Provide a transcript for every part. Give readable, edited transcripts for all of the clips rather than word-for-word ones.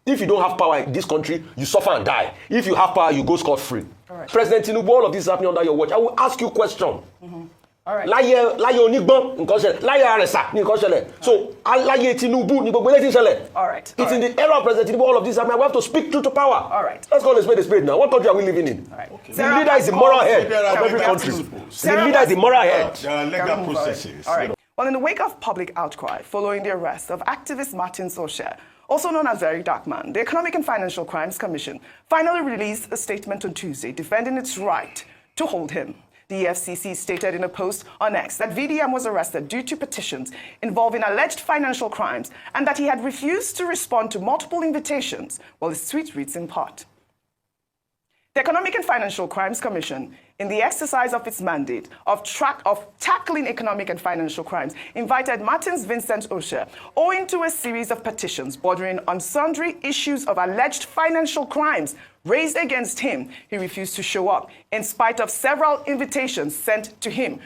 If you don't have power in this country, you suffer and die. If you have power, you go scot-free. Right. President Tinubu, all of this is happening under your watch. I will ask you a question. All right. Láyé Onígbọ́n nǹkan ṣẹlẹ̀, láyé Àrẹ̀sà ní nǹkan ṣẹlẹ̀. So láyé Tinubu ní gbogbo eléyìí ṣẹlẹ̀. All right. It's in the era of President Tinubu, all of this happening. We have to speak truth to power. All right. Let's call a spade now. What country are we living in? All right. Okay. The leader is the moral head of every country. The leader is the moral head. There are legal processes. All right. Well, in the wake of public outcry following the arrest of activist Martin Oseh, also known as Very Dark Man, the Economic and Financial Crimes Commission finally released a statement on Tuesday defending its right to hold him. The EFCC stated in a post on X that VDM was arrested due to petitions involving alleged financial crimes and that he had refused to respond to multiple invitations. Well, his tweet reads in part. The Economic and Financial Crimes Commission, in the exercise of its mandate of tackling economic and financial crimes, invited Martins Vincent Oseh owing to a series of petitions bordering on sundry issues of alleged financial crimes raised against him. He refused to show up in spite of several invitations sent to him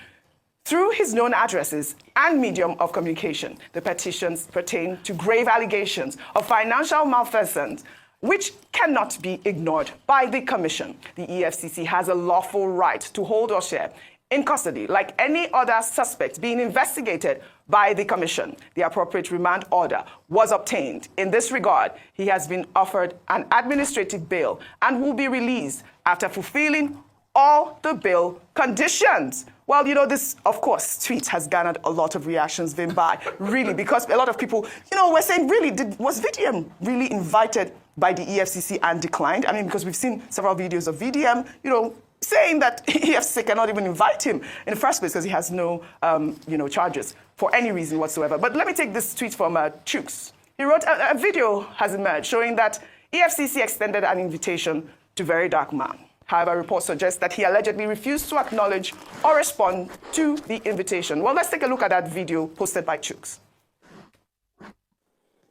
through his known addresses and medium of communication. The petitions pertain to grave allegations of financial malfeasance, which cannot be ignored by the Commission. The EFCC has a lawful right to hold Oseh in custody, like any other suspect being investigated by the Commission. The appropriate remand order was obtained. In this regard, he has been offered an administrative bail and will be released after fulfilling all the bail conditions. Well, you know, this, of course, tweet has garnered a lot of reactions, Vimbai, really, because a lot of people, you know, were saying, really, was VDM really invited by the EFCC and declined? I mean, because we've seen several videos of VDM, you know, saying that EFCC cannot even invite him in the first place because he has no, you know, charges for any reason whatsoever. But let me take this tweet from Chooks. He wrote, a video has emerged showing that EFCC extended an invitation to Very Dark Man. However, reports suggest that he allegedly refused to acknowledge or respond to the invitation. Well, let's take a look at that video posted by Chooks.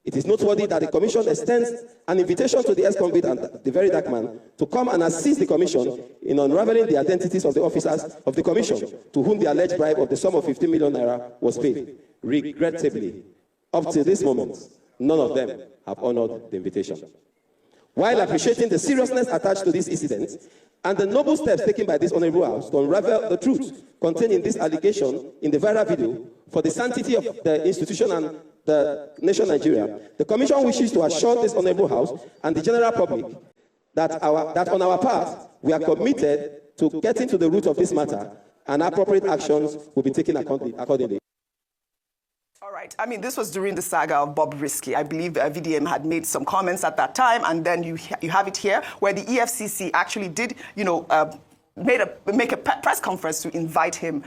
It is noteworthy that the Commission extends an invitation to the ex-convict and the Very Dark Man to come and assist the Commission in unraveling the identities of the officers of the Commission to whom the alleged bribe of the sum of 15 million naira was paid. Regrettably, up to this moment, none of them have honored the invitation. While appreciating the seriousness attached to this incident and the noble steps taken by this Honorable House to unravel the truth contained in this allegation in the viral video for the sanctity of the institution and the nation Nigeria, the Commission wishes to assure this Honorable House and the general public that on our part, we are committed to getting to the root of this matter and appropriate actions will be taken accordingly. All right. I mean, this was during the saga of Bob Risky. I believe VDM had made some comments at that time, and then you have it here where the EFCC actually did, you know, make a press conference to invite him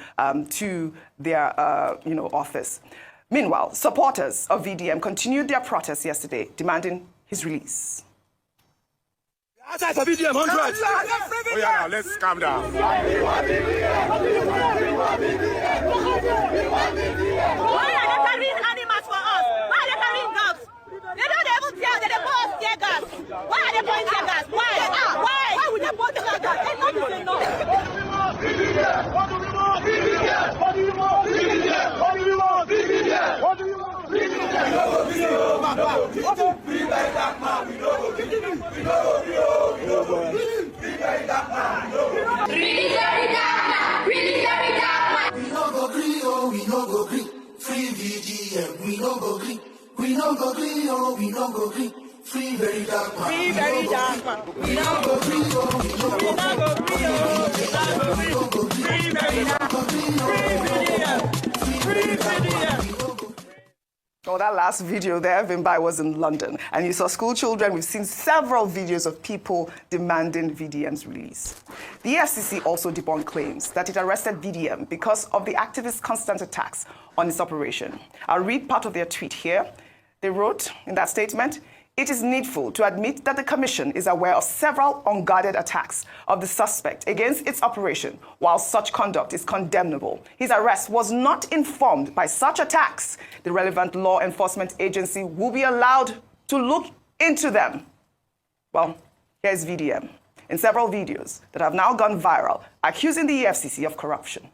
to their, you know, office. Meanwhile, supporters of VDM continued their protest yesterday, demanding his release. Outside for VDM, 100. Oh yeah, now let's calm down. Why are they carrying animals for us? Why are they carrying dogs? They don't even tell, they pour tear gas. Why are they pouring tear gas? Why? Why would they pour tear gas? Enough is enough. What do we want? What do we want? What do we want? What do we want? Free Very Dark Man, we know. Free Very Dark Man, we know. Free Very Dark Man, Free Very Dark Man. We no go green, oh, we no go green. Free VDM, we no go green. We no go green, oh, we no go green. Free Very Dark Man. Free Very Dark Man. We no go green, oh, we no go green. We no go green. Free Very Dark Man. Free VDM. Oh, that last video there, Vimbai, was in London. And you saw school children. We've seen several videos of people demanding VDM's release. The EFCC also debunked claims that it arrested VDM because of the activists' constant attacks on its operation. I'll read part of their tweet here. They wrote in that statement, "It is needful to admit that the Commission is aware of several unguarded attacks of the suspect against its operation. While such conduct is condemnable, his arrest was not informed by such attacks. The relevant law enforcement agency will be allowed to look into them." Well, here's VDM in several videos that have now gone viral, accusing the EFCC of corruption.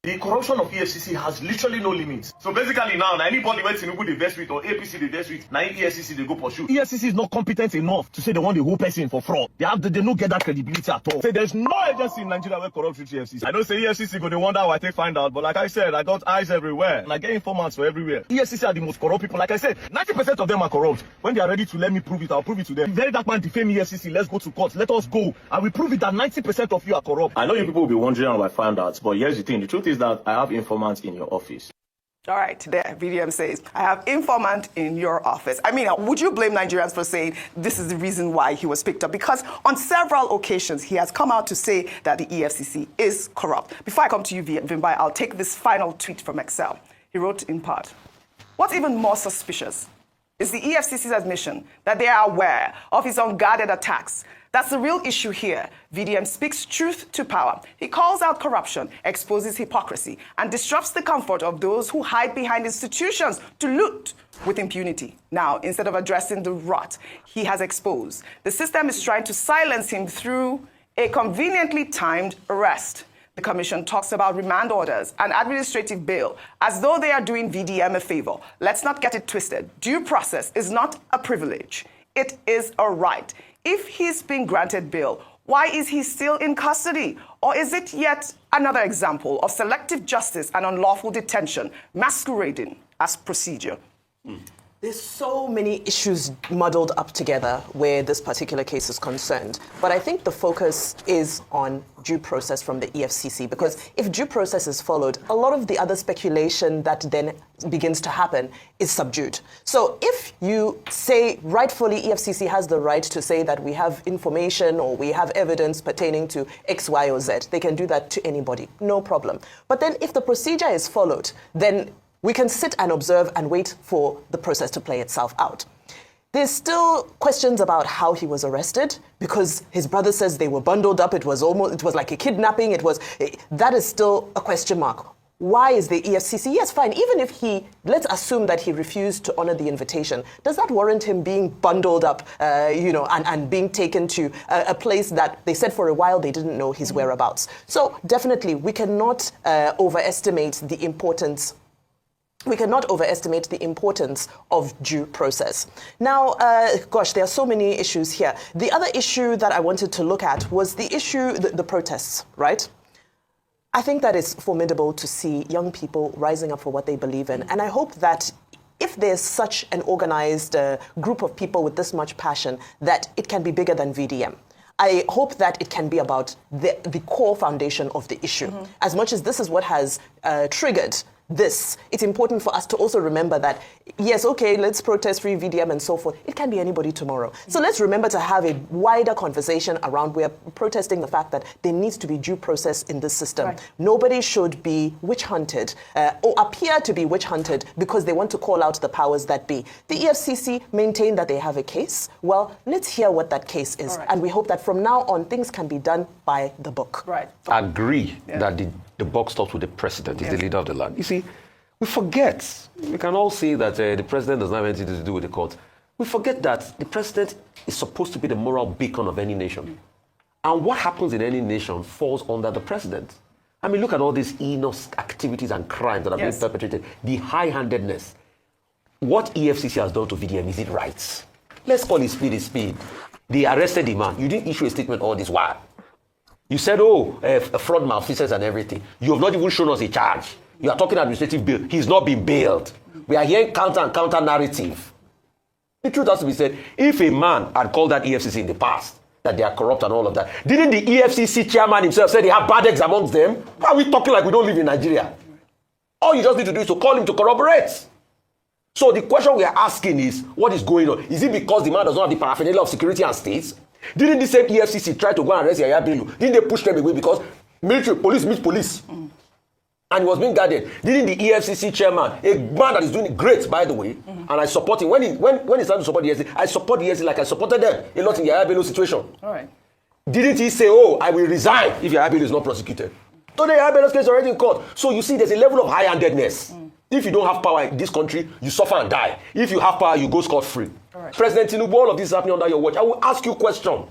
The corruption of EFCC has literally no limits. So basically now, anybody where Tinubu they vex with or APC they vex with, now EFCC they go pursue. EFCC is not competent enough to say they want the whole person for fraud. They don't get that credibility at all. Say there's no agency in Nigeria where corrupt with EFCC. I don't say EFCC go they wonder how I take find out, but like I said, I got eyes everywhere and I get informants for everywhere. EFCC are the most corrupt people. Like I said, 90% of them are corrupt. When they are ready to let me prove it, I'll prove it to them. Very dark man defame EFCC. Let's go to court. Let us go. I will prove it that 90% of you are corrupt. I know you people will be wondering how I found out, but here's the thing. The truth is that I have informants in your office. All right, there, VDM says, I have informant in your office. I mean, would you blame Nigerians for saying this is the reason why he was picked up? Because on several occasions, he has come out to say that the EFCC is corrupt. Before I come to you, Vimbai, I'll take this final tweet from Excel. He wrote in part, what's even more suspicious is the EFCC's admission that they are aware of his unguarded attacks. That's the real issue here. VDM speaks truth to power. He calls out corruption, exposes hypocrisy, and disrupts the comfort of those who hide behind institutions to loot with impunity. Now, instead of addressing the rot he has exposed, the system is trying to silence him through a conveniently timed arrest. The commission talks about remand orders and administrative bail as though they are doing VDM a favor. Let's not get it twisted. Due process is not a privilege. It is a right. If he's been granted bail, why is he still in custody? Or is it yet another example of selective justice and unlawful detention masquerading as procedure? There's so many issues muddled up together where this particular case is concerned. But I think the focus is on due process from the EFCC, because if due process is followed, a lot of the other speculation that then begins to happen is subdued. So if you say rightfully EFCC has the right to say that we have information or we have evidence pertaining to X, Y, or Z, they can do that to anybody, no problem. But then if the procedure is followed, then we can sit and observe and wait for the process to play itself out. There's still questions about how he was arrested, because his brother says they were bundled up. It was like a kidnapping. That is still a question mark. Why is the EFCC? Yes, fine. Even if let's assume that he refused to honor the invitation, does that warrant him being bundled up, and being taken to a place that they said for a while they didn't know his whereabouts? So definitely, we cannot overestimate the importance. We cannot overestimate the importance of due process. Now, there are so many issues here. The other issue that I wanted to look at was the issue, the protests, right? I think that it's formidable to see young people rising up for what they believe in. And I hope that if there's such an organized group of people with this much passion, that it can be bigger than VDM. I hope that it can be about the core foundation of the issue. As much as this is what has triggered this, it's important for us to also remember that, yes, okay, let's protest free VDM and so forth. It can be anybody tomorrow. So let's remember to have a wider conversation around we're protesting the fact that there needs to be due process in this system. Right. Nobody should be witch hunted or appear to be witch hunted because they want to call out the powers that be. The EFCC maintain that they have a case. Well, let's hear what that case is. Right. And we hope that from now on, things can be done by the book. Right. I agree that the buck stops with the president. He's the leader of the land. You see, we forget. We can all say that the president does not have anything to do with the court. We forget that the president is supposed to be the moral beacon of any nation. And what happens in any nation falls under the president. I mean, look at all these heinous activities and crimes that are being perpetrated. The high-handedness. What EFCC has done to VDM, is it right? Let's call it speed is speed. They arrested the man. You didn't issue a statement all this while. You said, fraud, malfeasance and everything. You have not even shown us a charge. You are talking administrative bail. He's not been bailed. We are hearing counter narrative. The truth has to be said. If a man had called that EFCC in the past, that they are corrupt and all of that, didn't the EFCC chairman himself say they have bad eggs amongst them? Why are we talking like we don't live in Nigeria? All you just need to do is to call him to corroborate. So the question we are asking is, what is going on? Is it because the man does not have the paraphernalia of security and states? Didn't the same EFCC try to go and arrest Yahaya Bello? Didn't they push them away because military, police meet police? And he was being guarded. Didn't the EFCC chairman, a man that is doing great, by the way, and I support him, when he started to support the EFCC, I support the EFCC like I supported them a lot in the Yahaya Bello situation. All right. Didn't he say, I will resign if Yahaya Bello is not prosecuted? So the Yahaya Bello's case is already in court. So you see, there's a level of high-handedness. If you don't have power in this country, you suffer and die. If you have power, you go scot-free. Right. President Tinubu, all of this is happening under your watch. I will ask you a question.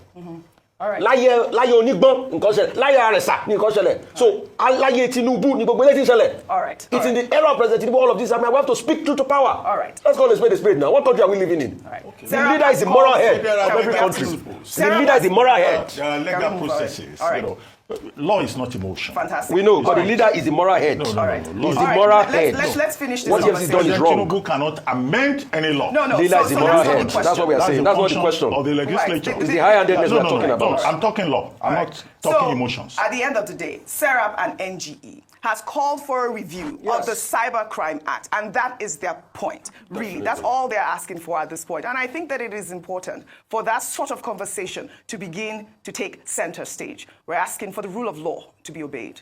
All right. láyé onígbọ́n nǹkan ṣẹlẹ̀ láyé àrẹ̀sà ní nǹkan ṣẹlẹ̀ so láyé Tinubu ní gbogbo eléyìí ṣẹlẹ̀. All right. It's in the era of President Tinubu all of this. I mean, we have to speak truth to power. All right. Let's call a spade now. What country are we living in? All right. The leader is the moral head of every we have country. to- The leader is the moral head. There are legal processes. All right. You know, law is not emotion. Fantastic. We know, but All the right. leader is the moral head. No. He's Law the is- All right, moral let's- head. let's finish this What he has conversation. done is President wrong. Tinubu cannot amend any law. No. Leader is the moral that's not head. the That's what we are That's saying. the That's not the function question. of the legislature. Right. It's the high-handedness we are talking about. No, I'm talking law. I'm not talking emotions. At the end of the day, Serap and NGE has called for a review of the Cybercrime Act, and that is their point. Really, that's all they're asking for at this point. And I think that it is important for that sort of conversation to begin to take center stage. We're asking for the rule of law to be obeyed.